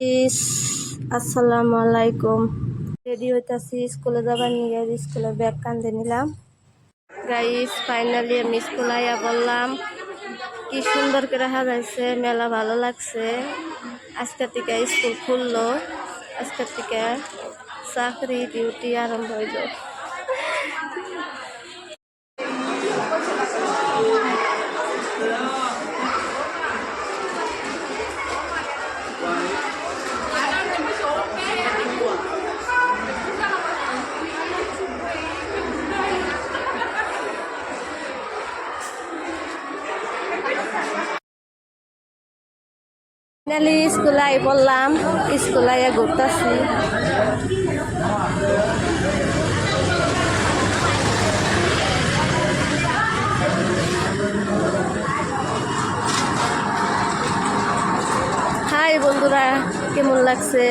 ইস আসসালামু আলাইকুম। রেডি হইতাছি স্কুলে যাবার নিয়ে, স্কুলের ব্যাগ কাঁধে নিলাম। গাইস ফাইনালি আমি স্কুল আইয়া বললাম, কি সুন্দর করে সাজাইছে, মেলা ভালো লাগছে। আজকের থেকে স্কুল খুললো, আজকের থেকে চাকরি ডিউটি আরম্ভ হইল। ফাইনালি স্কুলে আই বললাম, স্কুলে আইয়া ঘুরতেছি। হাই বন্ধুরা, কেমন লাগছে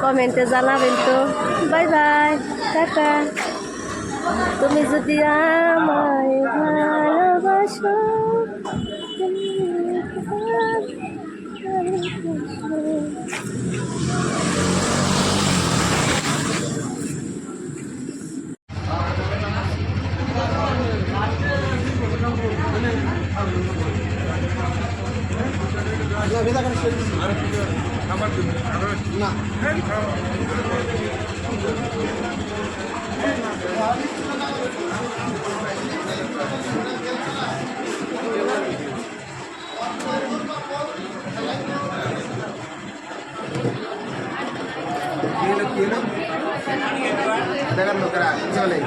কমেন্টে জানাবেন তো। Bye bye, tata. তুমি যদি আমায় ভালোবাসো, না দেখার লোকেরা চলে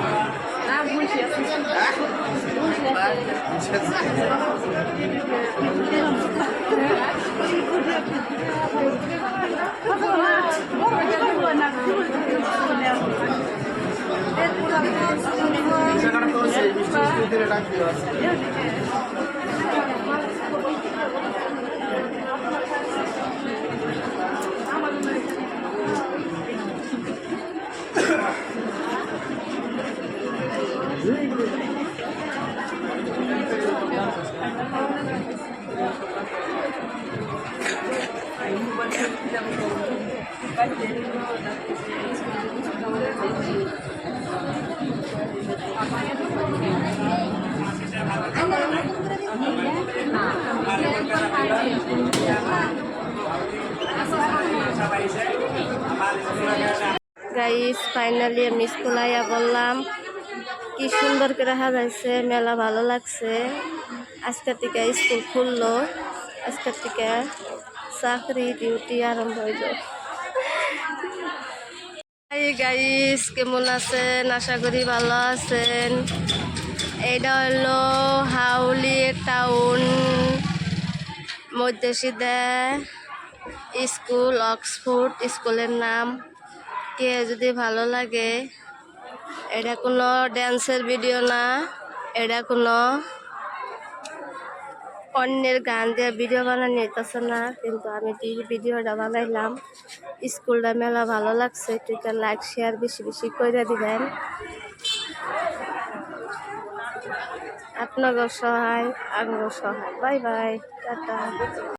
গাইস ফাইনালি আমি স্কুল আইয়া বললাম, কি সুন্দর করে সাজাইছে, মেলা ভালো লাগছে। আজকের থেকে স্কুল খুললো, আজকের থেকে চাকরি ডিউটি আরম্ভ হইল। গাইস কেমন আছেন? আশা করি ভালো আছেন। এইটা হলো হাউলি টাউন মধ্যশিদা স্কুল, অক্সফোর্ড স্কুলের নাম। কে যদি ভালো লাগে, এটা কোনো ড্যান্সের ভিডিও না, এটা কোনো অন্যের গান দিয়ে ভিডিও বানানো যেতেছে না, কিন্তু আমি ভিডিওটা বানাইলাম। স্কুলটা মেলা ভালো লাগছে, একটু লাইক শেয়ার বেশি বেশি করে দিবেন। আপনারও সহায়, আমিও সহায়। Bye bye, tata.